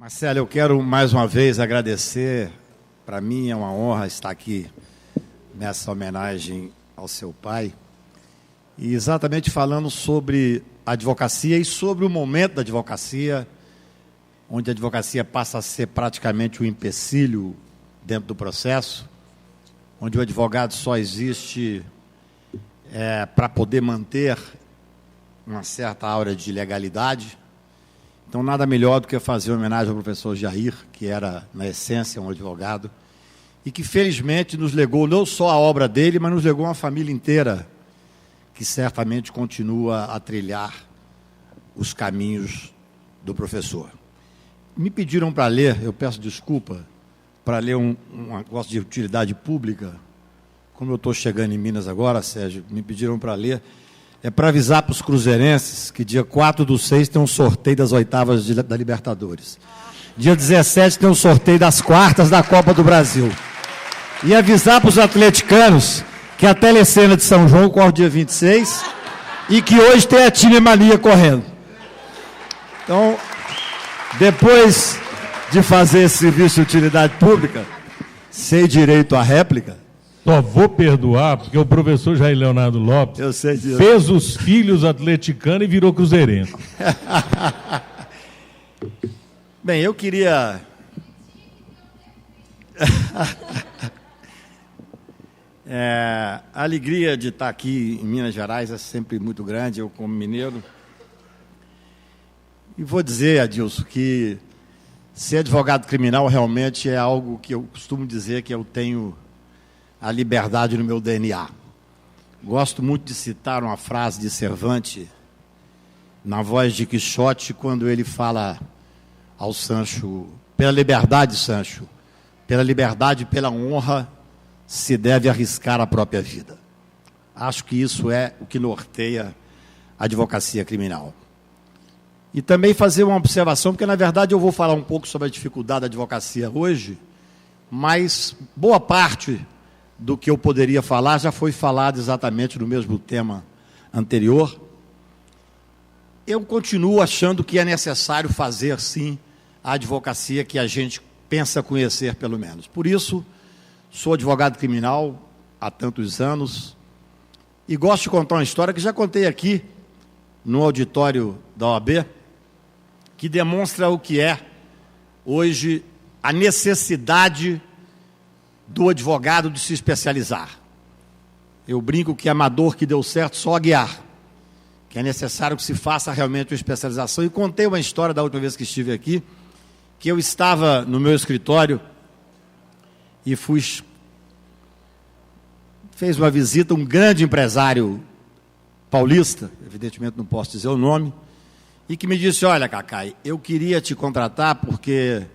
Marcelo, eu quero mais uma vez agradecer. Para mim é uma honra estar aqui nessa homenagem ao seu pai. E exatamente falando sobre a advocacia e sobre o momento da advocacia, onde a advocacia passa a ser praticamente um empecilho dentro do processo, onde o advogado só existe para poder manter uma certa aura de legalidade. Então, nada melhor do que fazer homenagem ao professor Jair, que era, na essência, um advogado, e que, felizmente, nos legou não só a obra dele, mas nos legou uma família inteira, que certamente continua a trilhar os caminhos do professor. Me pediram para ler, eu peço desculpa, para ler um negócio de utilidade pública. Como eu estou chegando em Minas agora, Sérgio, me pediram para ler. É para avisar para os cruzeirenses que dia 4/6 tem um sorteio das oitavas da Libertadores. Dia 17 tem um sorteio das quartas da Copa do Brasil. E avisar para os atleticanos que a Telecena de São João corre dia 26 e que hoje tem a Time Mania correndo. Então, depois de fazer esse serviço de utilidade pública, sem direito à réplica, só vou perdoar porque o professor Jair Leonardo Lopes fez os filhos atleticanos e virou cruzeirense. Bem, eu queria... a alegria de estar aqui em Minas Gerais é sempre muito grande, eu como mineiro. E vou dizer, Adilson, que ser advogado criminal realmente é algo que eu costumo dizer que eu tenho a liberdade no meu DNA. Gosto muito de citar uma frase de Cervantes, na voz de Quixote, quando ele fala ao Sancho: pela liberdade, Sancho, pela liberdade e pela honra se deve arriscar a própria vida. Acho que isso é o que norteia a advocacia criminal. E também fazer uma observação, porque na verdade eu vou falar um pouco sobre a dificuldade da advocacia hoje, mas boa parte do que eu poderia falar já foi falado exatamente no mesmo tema anterior. Eu continuo achando que é necessário fazer, sim, a advocacia que a gente pensa conhecer, pelo menos. Por isso, sou advogado criminal há tantos anos e gosto de contar uma história que já contei aqui no auditório da OAB, que demonstra o que é hoje a necessidade do advogado de se especializar. Eu brinco que é amador que deu certo só a guiar, que é necessário que se faça realmente uma especialização. E contei uma história da última vez que estive aqui, que eu estava no meu escritório e fez uma visita um grande empresário paulista, evidentemente não posso dizer o nome, e que me disse: olha, Cacai, eu queria te contratar porque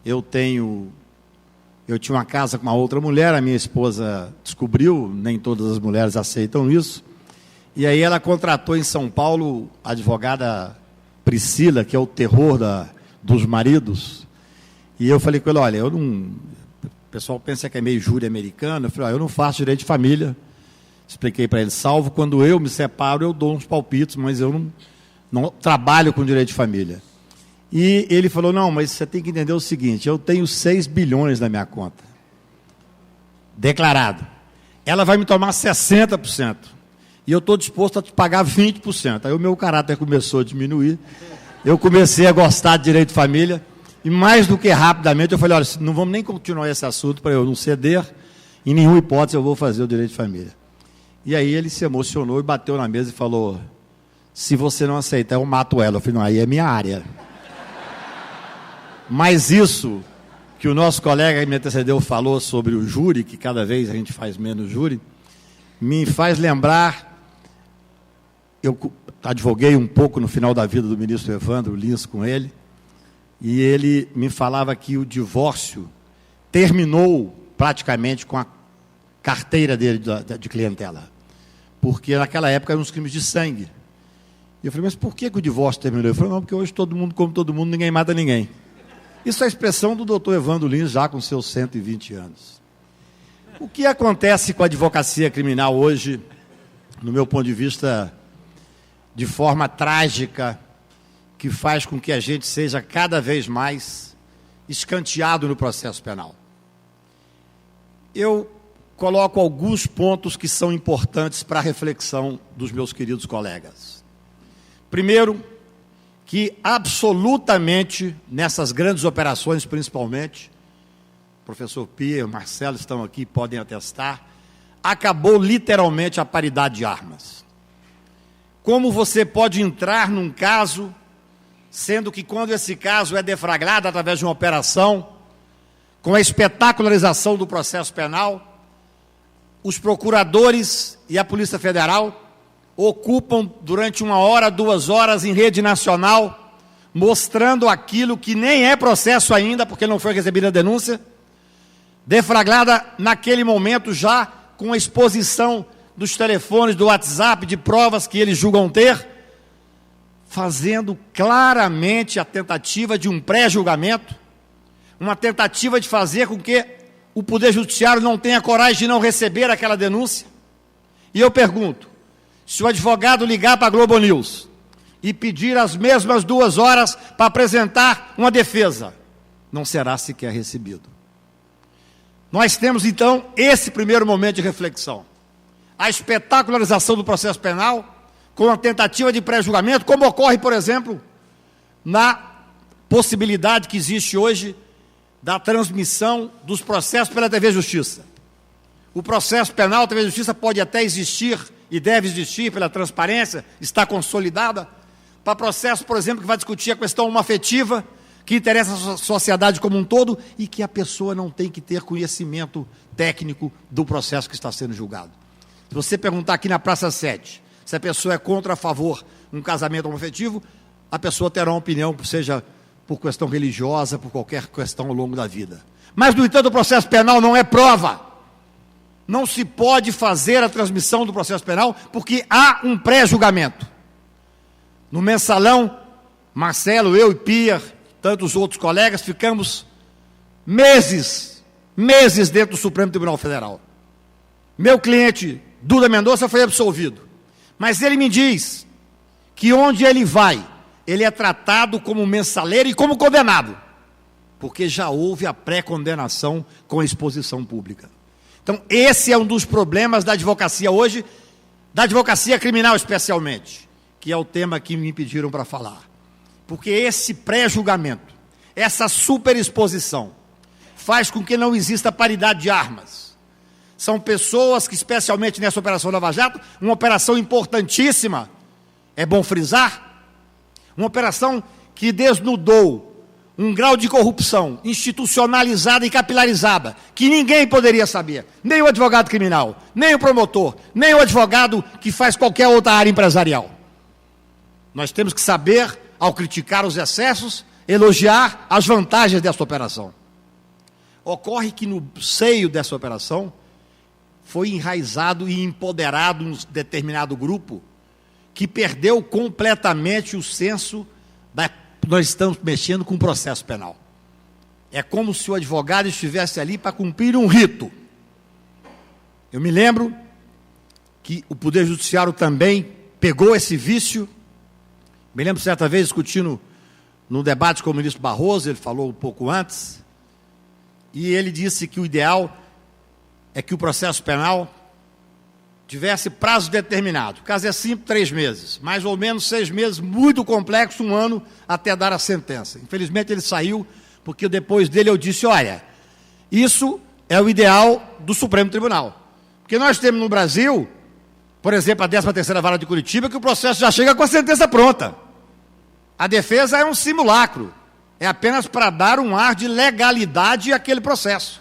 eu tinha uma casa com uma outra mulher, a minha esposa descobriu, nem todas as mulheres aceitam isso, e aí ela contratou em São Paulo a advogada Priscila, que é o terror dos maridos, e eu falei com ele: olha, o pessoal pensa que é meio júri americano, eu falei: eu não faço direito de família, expliquei para ele, salvo quando eu me separo, eu dou uns palpites, mas eu não trabalho com direito de família. E ele falou: não, mas você tem que entender o seguinte, eu tenho 6 bilhões na minha conta, declarado. Ela vai me tomar 60%, e eu estou disposto a te pagar 20%. Aí o meu caráter começou a diminuir, eu comecei a gostar de direito de família, e mais do que rapidamente eu falei: olha, não vamos nem continuar esse assunto para eu não ceder, em nenhuma hipótese eu vou fazer o direito de família. E aí ele se emocionou e bateu na mesa e falou: se você não aceitar, eu mato ela. Eu falei: não, aí é minha área. Mas isso que o nosso colega que me antecedeu falou sobre o júri, que cada vez a gente faz menos júri, me faz lembrar, eu advoguei um pouco no final da vida do ministro Evandro Lins com ele, e ele me falava que o divórcio terminou praticamente com a carteira dele de clientela, porque naquela época eram uns crimes de sangue. E eu falei: mas por que o divórcio terminou? Ele falou: não, porque hoje todo mundo come todo mundo, ninguém mata ninguém. Isso é a expressão do doutor Evandro Lins, já com seus 120 anos. O que acontece com a advocacia criminal hoje, no meu ponto de vista, de forma trágica, que faz com que a gente seja cada vez mais escanteado no processo penal. Eu coloco alguns pontos que são importantes para a reflexão dos meus queridos colegas. Primeiro, que absolutamente, nessas grandes operações principalmente, o professor Pia e o Marcelo estão aqui, podem atestar, acabou literalmente a paridade de armas. Como você pode entrar num caso, sendo que quando esse caso é deflagrado através de uma operação, com a espetacularização do processo penal, os procuradores e a Polícia Federal ocupam durante 1 hora, 2 horas em rede nacional, mostrando aquilo que nem é processo ainda, porque não foi recebida a denúncia, deflagrada naquele momento já com a exposição dos telefones, do WhatsApp, de provas que eles julgam ter, fazendo claramente a tentativa de um pré-julgamento, uma tentativa de fazer com que o Poder Judiciário não tenha coragem de não receber aquela denúncia. E eu pergunto, se o advogado ligar para a Globo News e pedir as mesmas 2 horas para apresentar uma defesa, não será sequer recebido. Nós temos, então, esse primeiro momento de reflexão. A espetacularização do processo penal, com a tentativa de pré-julgamento, como ocorre, por exemplo, na possibilidade que existe hoje da transmissão dos processos pela TV Justiça. O processo penal, a TV Justiça pode até existir e deve existir pela transparência, está consolidada, para processo, por exemplo, que vai discutir a questão homoafetiva, que interessa a sociedade como um todo e que a pessoa não tem que ter conhecimento técnico do processo que está sendo julgado. Se você perguntar aqui na Praça 7, se a pessoa é contra ou a favor de um casamento homoafetivo, a pessoa terá uma opinião, seja por questão religiosa, por qualquer questão ao longo da vida. Mas, no entanto, o processo penal não é prova. Não se pode fazer a transmissão do processo penal porque há um pré-julgamento. No mensalão, Marcelo, eu e Pia, tantos outros colegas, ficamos meses dentro do Supremo Tribunal Federal. Meu cliente, Duda Mendonça, foi absolvido. Mas ele me diz que onde ele vai, ele é tratado como mensaleiro e como condenado, porque já houve a pré-condenação com a exposição pública. Então, esse é um dos problemas da advocacia hoje, da advocacia criminal especialmente, que é o tema que me pediram para falar. Porque esse pré-julgamento, essa superexposição, faz com que não exista paridade de armas. São pessoas que, especialmente nessa Operação Lava Jato, uma operação importantíssima, é bom frisar, uma operação que desnudou um grau de corrupção institucionalizada e capilarizada, que ninguém poderia saber, nem o advogado criminal, nem o promotor, nem o advogado que faz qualquer outra área empresarial. Nós temos que saber, ao criticar os excessos, elogiar as vantagens dessa operação. Ocorre que no seio dessa operação foi enraizado e empoderado um determinado grupo que perdeu completamente o senso da nós estamos mexendo com o processo penal. É como se o advogado estivesse ali para cumprir um rito. Eu me lembro que o Poder Judiciário também pegou esse vício. Me lembro certa vez discutindo no debate com o ministro Barroso, ele falou um pouco antes, e ele disse que o ideal é que o processo penal tivesse prazo determinado. O caso é simples, 3 meses, mais ou menos 6 meses, muito complexo, 1 ano até dar a sentença. Infelizmente ele saiu, porque depois dele eu disse, olha, isso é o ideal do Supremo Tribunal. Porque nós temos no Brasil, por exemplo, a 13ª Vara de Curitiba, que o processo já chega com a sentença pronta. A defesa é um simulacro, é apenas para dar um ar de legalidade àquele processo.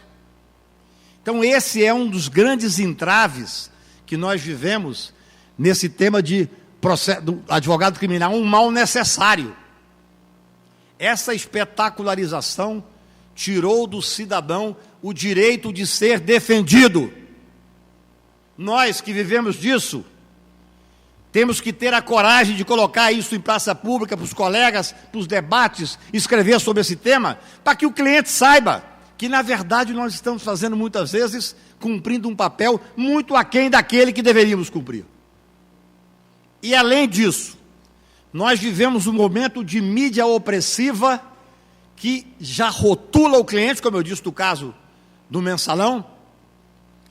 Então esse é um dos grandes entraves que nós vivemos nesse tema de processo, do advogado criminal, um mal necessário. Essa espetacularização tirou do cidadão o direito de ser defendido. Nós que vivemos disso, temos que ter a coragem de colocar isso em praça pública, para os colegas, para os debates, escrever sobre esse tema, para que o cliente saiba que, na verdade, nós estamos fazendo muitas vezes, cumprindo um papel muito aquém daquele que deveríamos cumprir. E, além disso, Nós vivemos um momento de mídia opressiva que já rotula o cliente, como eu disse do caso do Mensalão.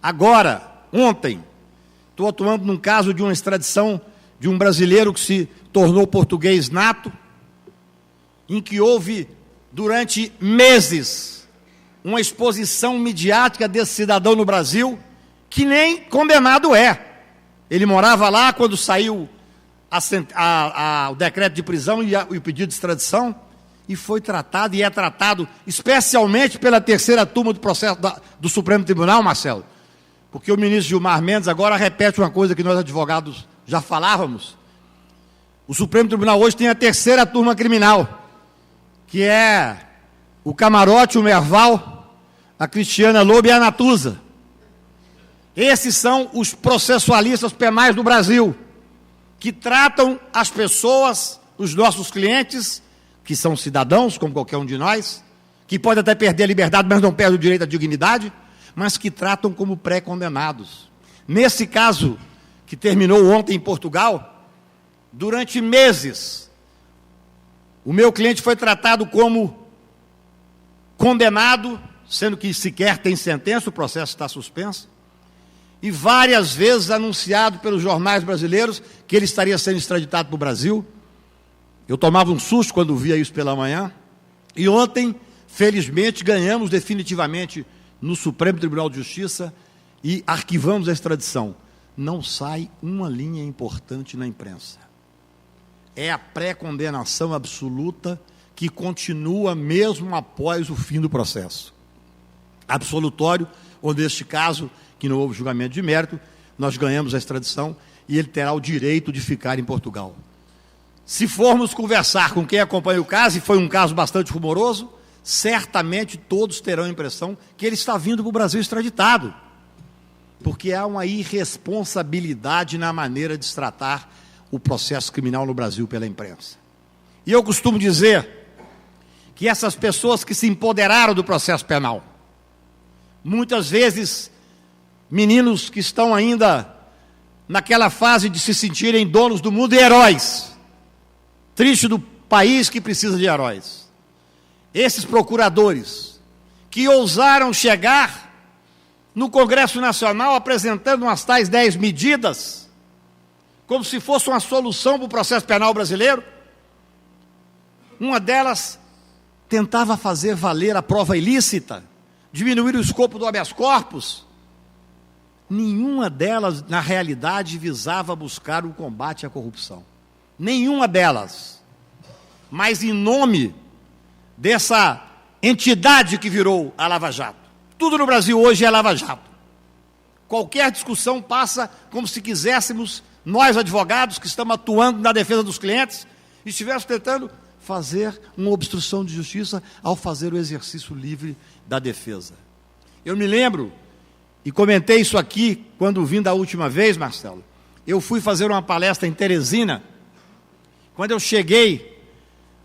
Agora, ontem, estou atuando num caso de uma extradição de um brasileiro que se tornou português nato, em que houve, durante meses, uma exposição midiática desse cidadão no Brasil, que nem condenado é. Ele morava lá quando saiu o decreto de prisão e o pedido de extradição, e foi tratado, e é tratado, especialmente pela terceira turma do processo do Supremo Tribunal, Marcelo, porque o ministro Gilmar Mendes agora repete uma coisa que nós advogados já falávamos. O Supremo Tribunal hoje tem a terceira turma criminal, que é o Camarote, o Merval, a Cristiana Lobo e a Natuza. Esses são os processualistas penais do Brasil, que tratam as pessoas, os nossos clientes, que são cidadãos, como qualquer um de nós, que pode até perder a liberdade, mas não perde o direito à dignidade, mas que tratam como pré-condenados. Nesse caso, que terminou ontem em Portugal, durante meses, o meu cliente foi tratado como condenado, sendo que sequer tem sentença, o processo está suspenso, e várias vezes anunciado pelos jornais brasileiros que ele estaria sendo extraditado para o Brasil. Eu tomava um susto quando via isso pela manhã, e ontem, felizmente, ganhamos definitivamente no Supremo Tribunal de Justiça e arquivamos a extradição. Não sai uma linha importante na imprensa. É a pré-condenação absoluta que continua mesmo após o fim do processo. Absolutório, ou neste caso, que não houve julgamento de mérito, nós ganhamos a extradição e ele terá o direito de ficar em Portugal. Se formos conversar com quem acompanha o caso, e foi um caso bastante rumoroso, certamente todos terão a impressão que ele está vindo para o Brasil extraditado, porque há uma irresponsabilidade na maneira de se tratar o processo criminal no Brasil pela imprensa. E eu costumo dizer que essas pessoas que se empoderaram do processo penal, muitas vezes meninos que estão ainda naquela fase de se sentirem donos do mundo e heróis, triste do país que precisa de heróis. Esses procuradores que ousaram chegar no Congresso Nacional apresentando umas tais 10 medidas, como se fosse uma solução para o processo penal brasileiro. Uma delas tentava fazer valer a prova ilícita, diminuir o escopo do habeas corpus. Nenhuma delas, na realidade, visava buscar o combate à corrupção. Nenhuma delas. Mas em nome dessa entidade que virou a Lava Jato. Tudo no Brasil hoje é Lava Jato. Qualquer discussão passa como se quiséssemos, nós advogados que estamos atuando na defesa dos clientes, estivéssemos tentando fazer uma obstrução de justiça ao fazer o exercício livre da defesa. Eu me lembro, e comentei isso aqui quando vim da última vez, Marcelo, eu fui fazer uma palestra em Teresina. Quando eu cheguei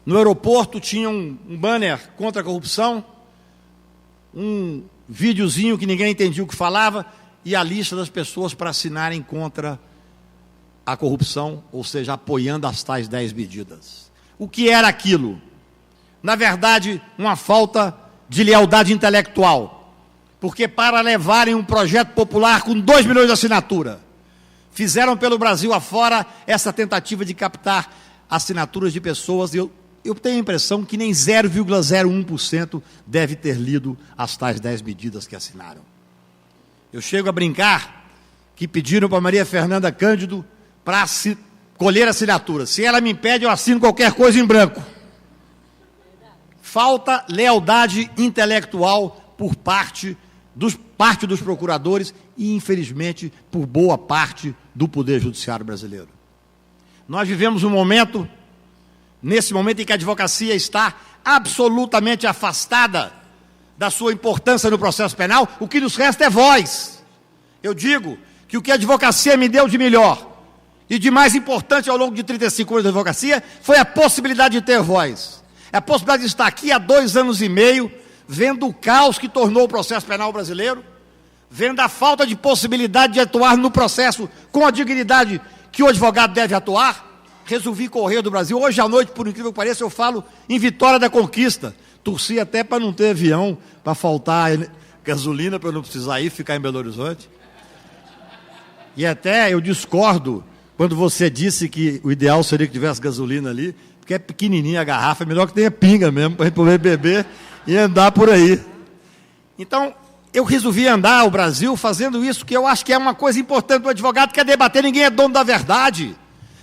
no aeroporto, tinha um banner contra a corrupção, um videozinho que ninguém entendia o que falava, e a lista das pessoas para assinarem contra a corrupção, ou seja, apoiando as tais 10 medidas. O que era aquilo? Na verdade, uma falta de lealdade intelectual, porque para levarem um projeto popular com 2 milhões de assinatura, fizeram pelo Brasil afora essa tentativa de captar assinaturas de pessoas, e eu tenho a impressão que nem 0,01% deve ter lido as tais 10 medidas que assinaram. Eu chego a brincar que pediram para Maria Fernanda Cândido para colher assinaturas. Se ela me impede, eu assino qualquer coisa em branco. Falta lealdade intelectual por parte dos procuradores e, infelizmente, por boa parte do Poder Judiciário brasileiro. Nós vivemos um momento, nesse momento em que a advocacia está absolutamente afastada da sua importância no processo penal, o que nos resta é voz. Eu digo que o que a advocacia me deu de melhor e de mais importante ao longo de 35 anos de advocacia foi a possibilidade de ter voz. É a possibilidade de estar aqui há 2 anos e meio, vendo o caos que tornou o processo penal brasileiro, vendo a falta de possibilidade de atuar no processo com a dignidade que o advogado deve atuar, resolvi correr do Brasil. Hoje à noite, por incrível que pareça, eu falo em Vitória da Conquista. Torci até para não ter avião, para faltar gasolina, para eu não precisar ir ficar em Belo Horizonte. E até eu discordo quando você disse que o ideal seria que tivesse gasolina ali, porque é pequenininha a garrafa, é melhor que tenha pinga mesmo, para a gente poder beber e andar por aí. Então, eu resolvi andar o Brasil fazendo isso, que eu acho que é uma coisa importante do advogado, que é debater, ninguém é dono da verdade.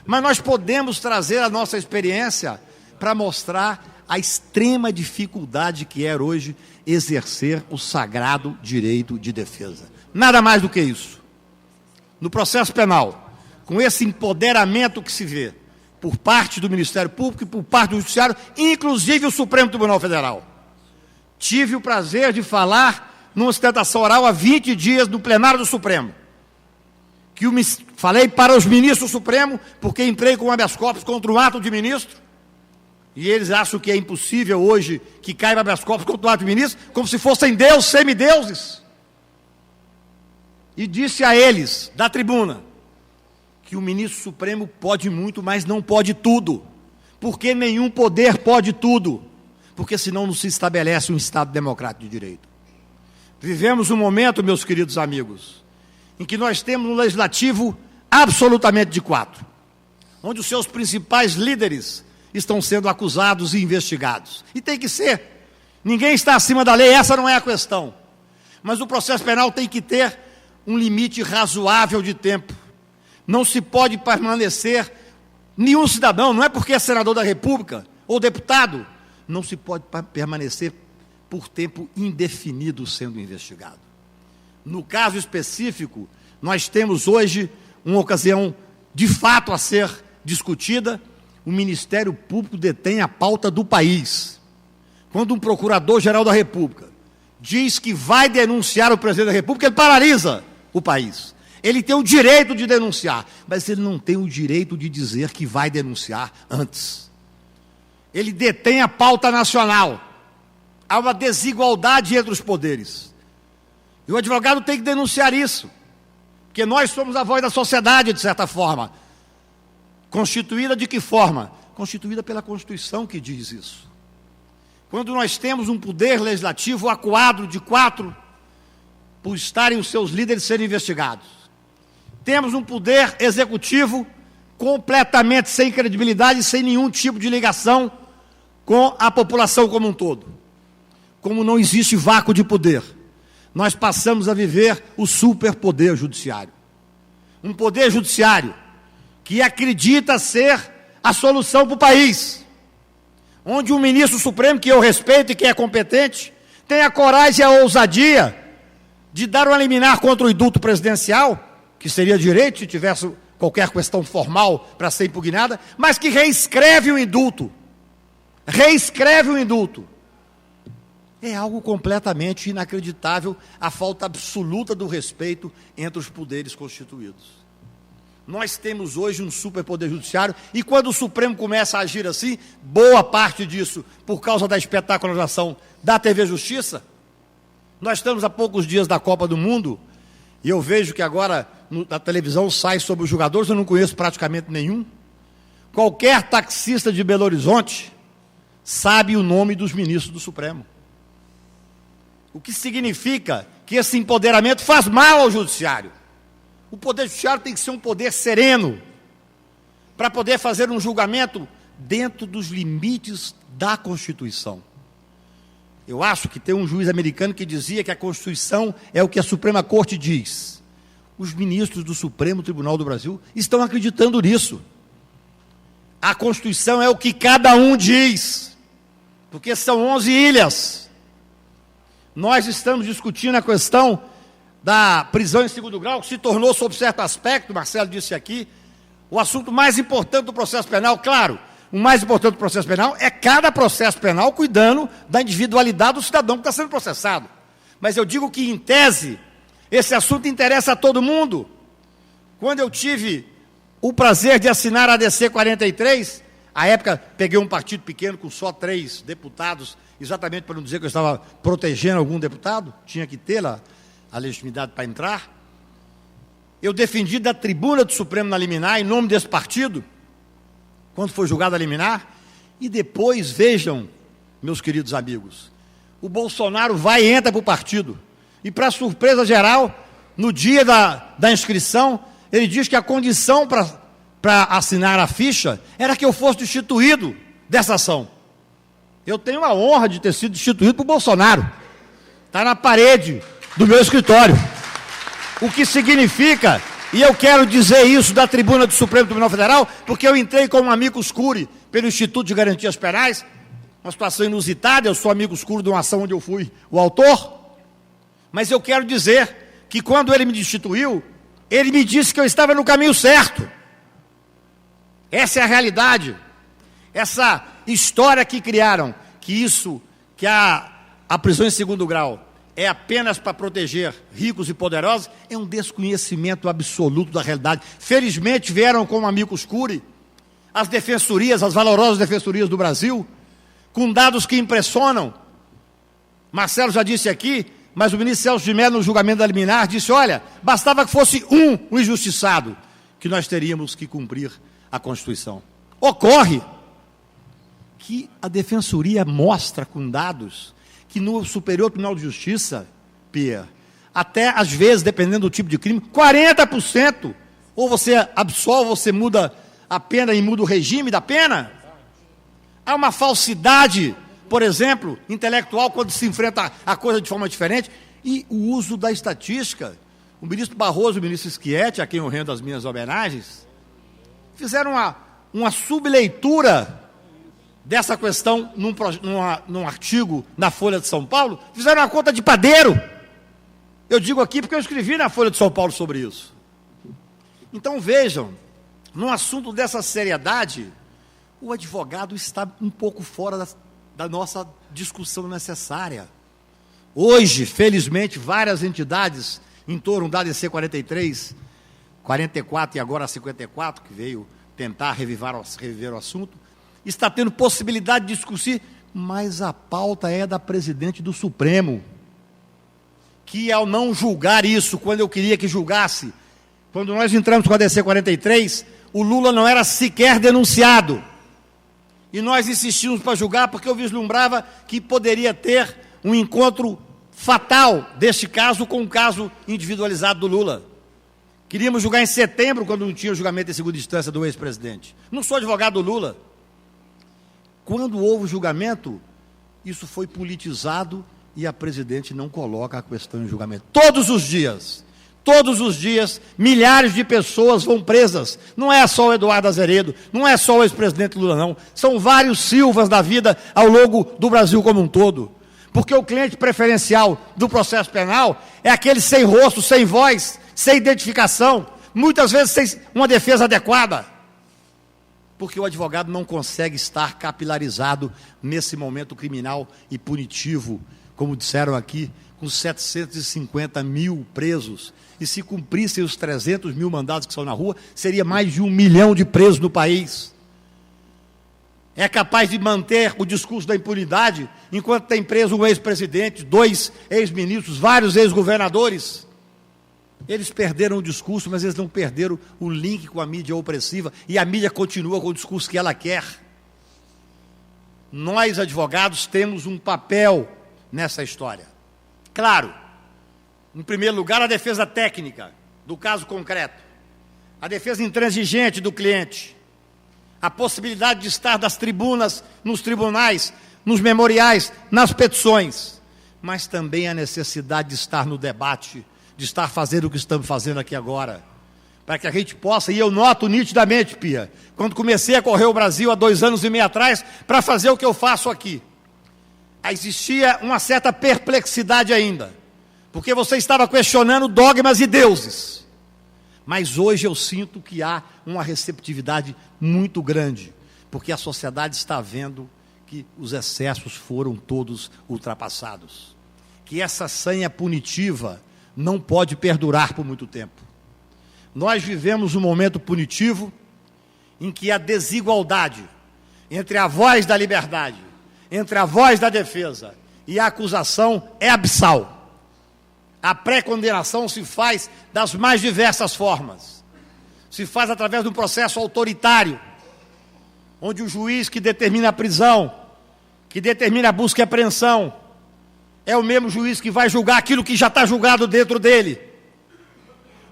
Mas nós podemos trazer a nossa experiência para mostrar a extrema dificuldade que é hoje exercer o sagrado direito de defesa. Nada mais do que isso. No processo penal, com esse empoderamento que se vê por parte do Ministério Público e por parte do Judiciário, inclusive o Supremo Tribunal Federal. Tive o prazer de falar numa sustentação oral há 20 dias no plenário do Supremo. Falei para os ministros do Supremo, porque entrei com habeas corpus contra um ato de ministro, e eles acham que é impossível hoje que caiba habeas corpus contra um ato de ministro, como se fossem deuses, semideuses. E disse a eles, da tribuna, que o ministro Supremo pode muito, mas não pode tudo. Porque nenhum poder pode tudo. Porque senão não se estabelece um Estado democrático de direito. Vivemos um momento, meus queridos amigos, em que nós temos um legislativo absolutamente de quatro, onde os seus principais líderes estão sendo acusados e investigados. E tem que ser. Ninguém está acima da lei, essa não é a questão. Mas o processo penal tem que ter um limite razoável de tempo. Não se pode permanecer, nenhum cidadão, não é porque é senador da República ou deputado, não se pode permanecer por tempo indefinido sendo investigado. No caso específico, nós temos hoje uma ocasião de fato a ser discutida. O Ministério Público detém a pauta do país. Quando um procurador-geral da República diz que vai denunciar o presidente da República, ele paralisa o país. Ele tem o direito de denunciar, mas ele não tem o direito de dizer que vai denunciar antes. Ele detém a pauta nacional. Há uma desigualdade entre os poderes. E o advogado tem que denunciar isso, porque nós somos a voz da sociedade, de certa forma. Constituída de que forma? Constituída pela Constituição, que diz isso. Quando nós temos um poder legislativo a quadro de quatro, por estarem os seus líderes serem investigados. Temos um poder executivo completamente sem credibilidade, sem nenhum tipo de ligação com a população como um todo. Como não existe vácuo de poder, nós passamos a viver o superpoder judiciário. Um poder judiciário que acredita ser a solução para o país, onde um ministro supremo, que eu respeito e que é competente, tem a coragem e a ousadia de dar uma liminar contra o indulto presidencial, que seria direito se tivesse qualquer questão formal para ser impugnada, mas que reescreve o indulto. Reescreve o indulto. É algo completamente inacreditável, a falta absoluta do respeito entre os poderes constituídos. Nós temos hoje um superpoder judiciário, e quando o Supremo começa a agir assim, boa parte disso por causa da espetacularização da TV Justiça. Nós estamos a poucos dias da Copa do Mundo, e eu vejo que agora na televisão sai sobre os jogadores, eu não conheço praticamente nenhum. Qualquer taxista de Belo Horizonte sabe o nome dos ministros do Supremo. O que significa que esse empoderamento faz mal ao judiciário. O poder judiciário tem que ser um poder sereno, para poder fazer um julgamento dentro dos limites da Constituição. Eu acho que tem um juiz americano que dizia que a Constituição é o que a Suprema Corte diz. Os ministros do Supremo Tribunal do Brasil estão acreditando nisso. A Constituição é o que cada um diz, porque são 11 ilhas. Nós estamos discutindo a questão da prisão em segundo grau, que se tornou, sob certo aspecto, Marcelo disse aqui, o assunto mais importante do processo penal. Claro, o mais importante do processo penal é cada processo penal cuidando da individualidade do cidadão que está sendo processado. Mas eu digo que, em tese, esse assunto interessa a todo mundo. Quando eu tive o prazer de assinar a ADC 43, à época peguei um partido pequeno com só 3 deputados, exatamente para não dizer que eu estava protegendo algum deputado, tinha que ter a legitimidade para entrar. Eu defendi da tribuna do Supremo na liminar, em nome desse partido, quando foi julgada a liminar, e depois, vejam, meus queridos amigos, o Bolsonaro vai e entra para o partido, e para surpresa geral, no dia da inscrição, ele diz que a condição para assinar a ficha era que eu fosse destituído dessa ação. Eu tenho a honra de ter sido destituído por Bolsonaro. Está na parede do meu escritório. O que significa, e eu quero dizer isso da tribuna do Supremo Tribunal Federal, porque eu entrei como amicus curiae pelo Instituto de Garantias Penais, uma situação inusitada, eu sou amicus curiae de uma ação onde eu fui o autor, mas eu quero dizer que quando ele me destituiu, ele me disse que eu estava no caminho certo. Essa é a realidade. Essa história que criaram, que a prisão em segundo grau é apenas para proteger ricos e poderosos, é um desconhecimento absoluto da realidade. Felizmente vieram como amicus curiae as defensorias, as valorosas defensorias do Brasil, com dados que impressionam. Marcelo já disse aqui, mas o ministro Celso de Mello, no julgamento da liminar, disse, olha, bastava que fosse um injustiçado, que nós teríamos que cumprir a Constituição. Ocorre que a defensoria mostra com dados que no Superior Tribunal de Justiça, Pia, até às vezes, dependendo do tipo de crime, 40%, ou você absolve, ou você muda a pena e muda o regime da pena. Há uma falsidade, por exemplo, intelectual, quando se enfrenta a coisa de forma diferente, e o uso da estatística. O ministro Barroso e o ministro Schietti, a quem eu rendo as minhas homenagens, fizeram uma subleitura dessa questão num artigo na Folha de São Paulo, fizeram uma conta de padeiro. Eu digo aqui porque eu escrevi na Folha de São Paulo sobre isso. Então vejam, num assunto dessa seriedade, o advogado está um pouco fora da nossa discussão necessária. Hoje, felizmente, várias entidades em torno da ADC 43, 44 e agora a 54, que veio tentar reviver o assunto, está tendo possibilidade de discutir, mas a pauta é da presidente do Supremo, que ao não julgar isso, quando eu queria que julgasse, quando nós entramos com a ADC 43, o Lula não era sequer denunciado. E nós insistimos para julgar porque eu vislumbrava que poderia ter um encontro fatal deste caso com o caso individualizado do Lula. Queríamos julgar em setembro, quando não tinha o julgamento em segunda instância do ex-presidente. Não sou advogado do Lula. Quando houve o julgamento, isso foi politizado e a presidente não coloca a questão em julgamento. Todos os dias, milhares de pessoas vão presas. Não é só o Eduardo Azeredo, não é só o ex-presidente Lula, não. São vários Silvas da vida ao longo do Brasil como um todo. Porque o cliente preferencial do processo penal é aquele sem rosto, sem voz, sem identificação, muitas vezes sem uma defesa adequada. Porque o advogado não consegue estar capilarizado nesse momento criminal e punitivo, como disseram aqui, com 750 mil presos. E se cumprissem os 300 mil mandados que estão na rua, seria mais de 1 milhão de presos no país. É capaz de manter o discurso da impunidade, enquanto tem preso um ex-presidente, 2 ex-ministros, vários ex-governadores. Eles perderam o discurso, mas eles não perderam o link com a mídia opressiva, e a mídia continua com o discurso que ela quer. Nós, advogados, temos um papel nessa história. Claro, em primeiro lugar, a defesa técnica do caso concreto, a defesa intransigente do cliente, a possibilidade de estar das tribunas, nos tribunais, nos memoriais, nas petições, mas também a necessidade de estar no debate, de estar fazendo o que estamos fazendo aqui agora, para que a gente possa, e eu noto nitidamente, Pia, quando comecei a correr o Brasil há 2 anos e meio atrás, para fazer o que eu faço aqui, existia uma certa perplexidade ainda, porque você estava questionando dogmas e deuses, mas hoje eu sinto que há uma receptividade muito grande, porque a sociedade está vendo que os excessos foram todos ultrapassados, que essa sanha punitiva não pode perdurar por muito tempo. Nós vivemos um momento punitivo em que a desigualdade entre a voz da liberdade, entre a voz da defesa e a acusação é abissal. A pré-condenação se faz das mais diversas formas. Se faz através de um processo autoritário, onde o juiz que determina a prisão, que determina a busca e apreensão, é o mesmo juiz que vai julgar aquilo que já está julgado dentro dele,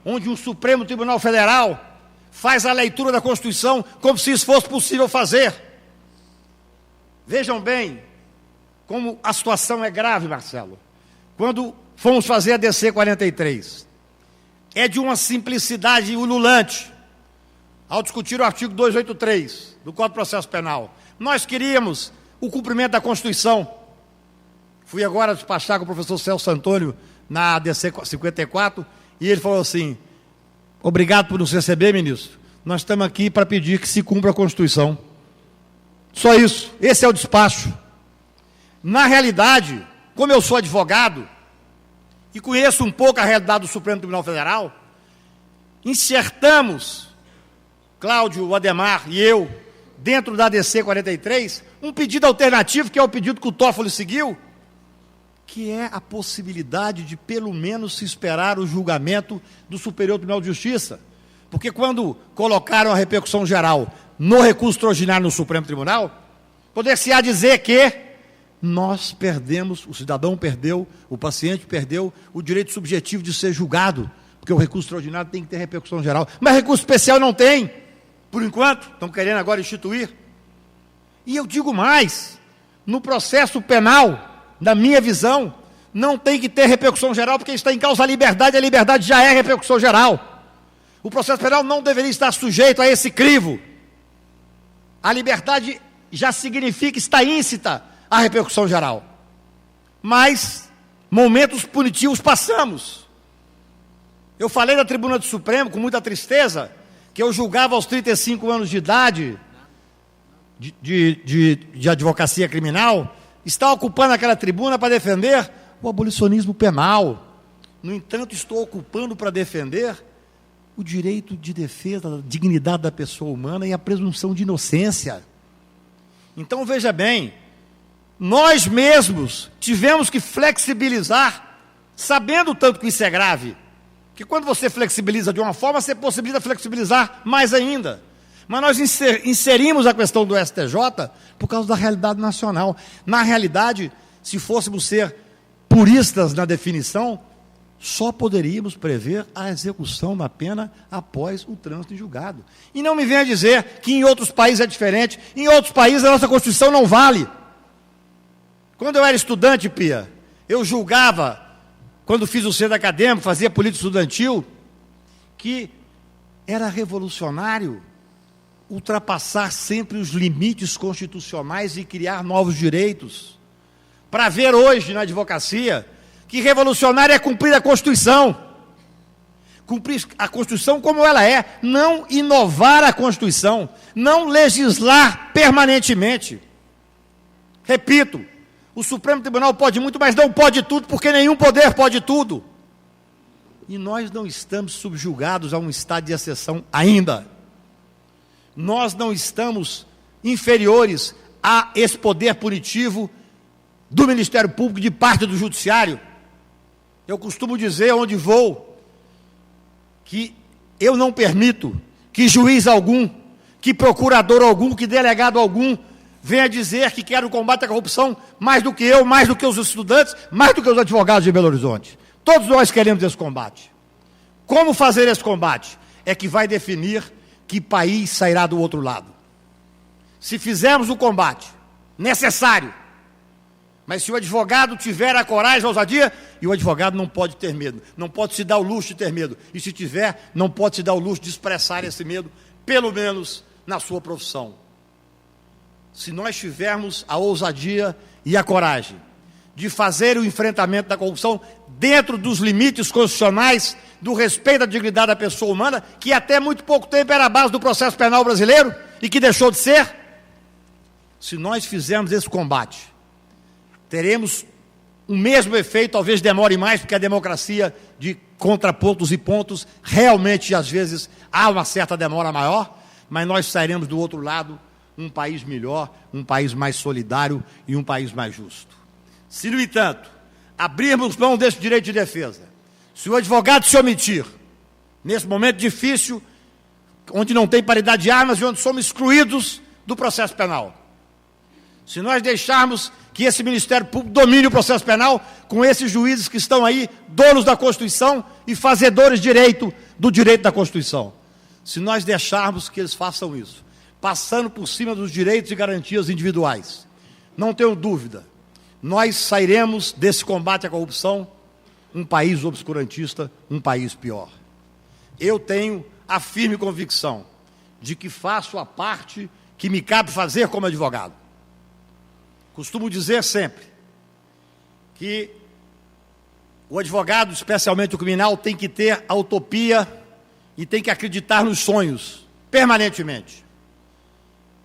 onde o Supremo Tribunal Federal faz a leitura da Constituição como se isso fosse possível fazer. Vejam bem como a situação é grave, Marcelo. Quando fomos fazer a DC 43, é de uma simplicidade ululante. Ao discutir o artigo 283 do Código de Processo Penal, nós queríamos o cumprimento da Constituição. Fui agora despachar com o professor Celso Antônio na DC 54, e ele falou assim: obrigado por nos receber, ministro. Nós estamos aqui para pedir que se cumpra a Constituição. Só isso. Esse é o despacho. Na realidade, como eu sou advogado e conheço um pouco a realidade do Supremo Tribunal Federal, insertamos, Cláudio, o Ademar e eu, dentro da DC 43, um pedido alternativo, que é o pedido que o Toffoli seguiu, que é a possibilidade de, pelo menos, se esperar o julgamento do Superior Tribunal de Justiça. Porque quando colocaram a repercussão geral no recurso extraordinário no Supremo Tribunal, poder-se-á dizer que nós perdemos, o cidadão perdeu, o paciente perdeu o direito subjetivo de ser julgado, porque o recurso extraordinário tem que ter repercussão geral. Mas recurso especial não tem, por enquanto, estão querendo agora instituir. E eu digo mais, no processo penal, na minha visão, não tem que ter repercussão geral, porque está em causa a liberdade já é repercussão geral. O processo penal não deveria estar sujeito a esse crivo. A liberdade já significa, está íncita à repercussão geral. Mas momentos punitivos passamos. Eu falei na tribuna do Supremo, com muita tristeza, que eu julgava aos 35 anos de idade, de advocacia criminal, está ocupando aquela tribuna para defender o abolicionismo penal. No entanto, estou ocupando para defender o direito de defesa da dignidade da pessoa humana e a presunção de inocência. Então, veja bem, nós mesmos tivemos que flexibilizar, sabendo tanto que isso é grave, que quando você flexibiliza de uma forma, você possibilita flexibilizar mais ainda. Mas nós inserimos a questão do STJ por causa da realidade nacional. Na realidade, se fôssemos ser puristas na definição, só poderíamos prever a execução da pena após o trânsito em julgado. E não me venha dizer que em outros países é diferente. Em outros países a nossa Constituição não vale. Quando eu era estudante, Pia, eu julgava, quando fiz o centro acadêmico, fazia política estudantil, que era revolucionário ultrapassar sempre os limites constitucionais e criar novos direitos. Para ver hoje na advocacia que revolucionário é cumprir a Constituição. Cumprir a Constituição como ela é, não inovar a Constituição, não legislar permanentemente. Repito, o Supremo Tribunal pode muito, mas não pode tudo, porque nenhum poder pode tudo. E nós não estamos subjugados a um estado de exceção ainda. Nós não estamos inferiores a esse poder punitivo do Ministério Público, de parte do Judiciário. Eu costumo dizer, onde vou, que eu não permito que juiz algum, que procurador algum, que delegado algum venha dizer que quer o combate à corrupção mais do que eu, mais do que os estudantes, mais do que os advogados de Belo Horizonte. Todos nós queremos esse combate. Como fazer esse combate? É que vai definir que país sairá do outro lado. Se fizermos o combate necessário, mas se o advogado tiver a coragem, a ousadia, e o advogado não pode ter medo, não pode se dar o luxo de ter medo, e se tiver, não pode se dar o luxo de expressar esse medo, pelo menos na sua profissão. Se nós tivermos a ousadia e a coragem de fazer o enfrentamento da corrupção dentro dos limites constitucionais do respeito à dignidade da pessoa humana, que até muito pouco tempo era a base do processo penal brasileiro e que deixou de ser, se nós fizermos esse combate, teremos o mesmo efeito, talvez demore mais, porque a democracia de contrapontos e pontos, realmente, às vezes, há uma certa demora maior, mas nós sairemos do outro lado um país melhor, um país mais solidário e um país mais justo. Se, no entanto, abrirmos mão desse direito de defesa, se o advogado se omitir, nesse momento difícil, onde não tem paridade de armas e onde somos excluídos do processo penal. Se nós deixarmos que esse Ministério Público domine o processo penal com esses juízes que estão aí, donos da Constituição e fazedores do direito da Constituição. Se nós deixarmos que eles façam isso, passando por cima dos direitos e garantias individuais, não tenho dúvida, nós sairemos desse combate à corrupção um país obscurantista, um país pior. Eu tenho a firme convicção de que faço a parte que me cabe fazer como advogado. Costumo dizer sempre que o advogado, especialmente o criminal, tem que ter a utopia e tem que acreditar nos sonhos, permanentemente.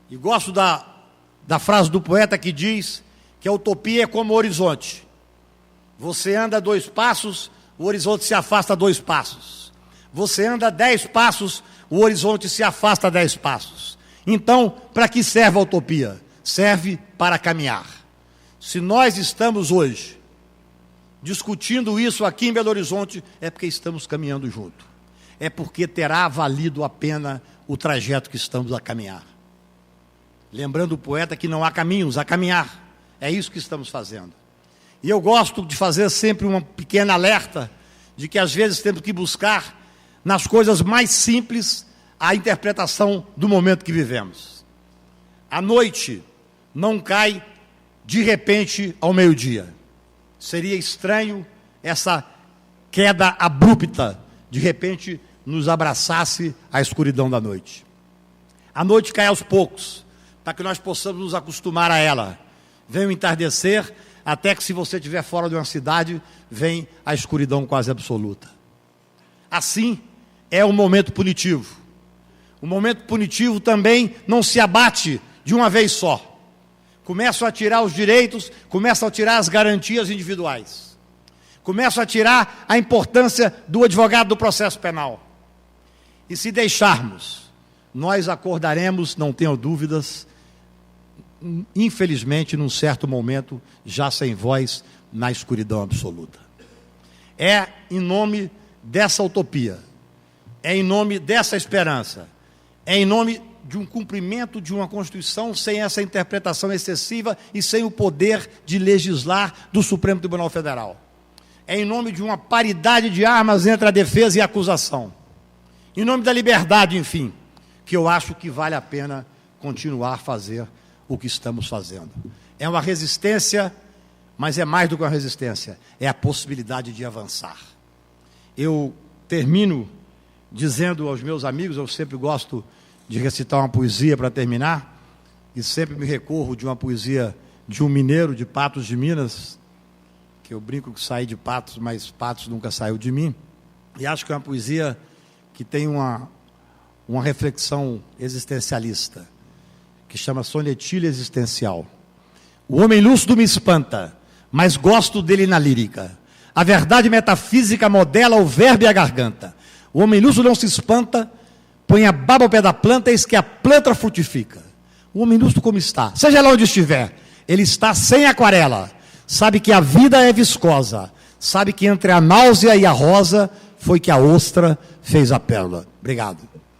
E gosto da frase do poeta que diz que a utopia é como o horizonte. Você anda 2 passos, o horizonte se afasta 2 passos. Você anda 10 passos, o horizonte se afasta 10 passos. Então, para que serve a utopia? Serve para caminhar. Se nós estamos hoje discutindo isso aqui em Belo Horizonte, é porque estamos caminhando junto. É porque terá valido a pena o trajeto que estamos a caminhar. Lembrando o poeta que não há caminhos, há caminhar. É isso que estamos fazendo. E eu gosto de fazer sempre uma pequena alerta de que às vezes temos que buscar nas coisas mais simples a interpretação do momento que vivemos. A noite não cai de repente ao meio-dia. Seria estranho essa queda abrupta, de repente nos abraçasse a escuridão da noite. A noite cai aos poucos, para que nós possamos nos acostumar a ela. Vem o entardecer, até que se você estiver fora de uma cidade, vem a escuridão quase absoluta. Assim é o momento punitivo. O momento punitivo também não se abate de uma vez só. Começam a tirar os direitos, começam a tirar as garantias individuais. Começam a tirar a importância do advogado do processo penal. E se deixarmos, nós acordaremos, não tenho dúvidas, infelizmente, num certo momento, já sem voz, na escuridão absoluta. É em nome dessa utopia, é em nome dessa esperança, é em nome de um cumprimento de uma Constituição sem essa interpretação excessiva e sem o poder de legislar do Supremo Tribunal Federal. É em nome de uma paridade de armas entre a defesa e a acusação. Em nome da liberdade, enfim, que eu acho que vale a pena continuar a fazer o que estamos fazendo. É uma resistência, mas é mais do que uma resistência, é a possibilidade de avançar. Eu termino dizendo aos meus amigos, eu sempre gosto de recitar uma poesia para terminar, e sempre me recorro de uma poesia de um mineiro de Patos de Minas, que eu brinco que saí de Patos, mas Patos nunca saiu de mim, e acho que é uma poesia que tem uma reflexão existencialista, que chama Sonetilha Existencial. O homem lúcido me espanta, mas gosto dele na lírica. A verdade metafísica modela o verbo e a garganta. O homem lúcido não se espanta, põe a baba ao pé da planta, eis que a planta frutifica. O homem lúcido como está? Seja lá onde estiver, ele está sem aquarela. Sabe que a vida é viscosa. Sabe que entre a náusea e a rosa foi que a ostra fez a pérola. Obrigado.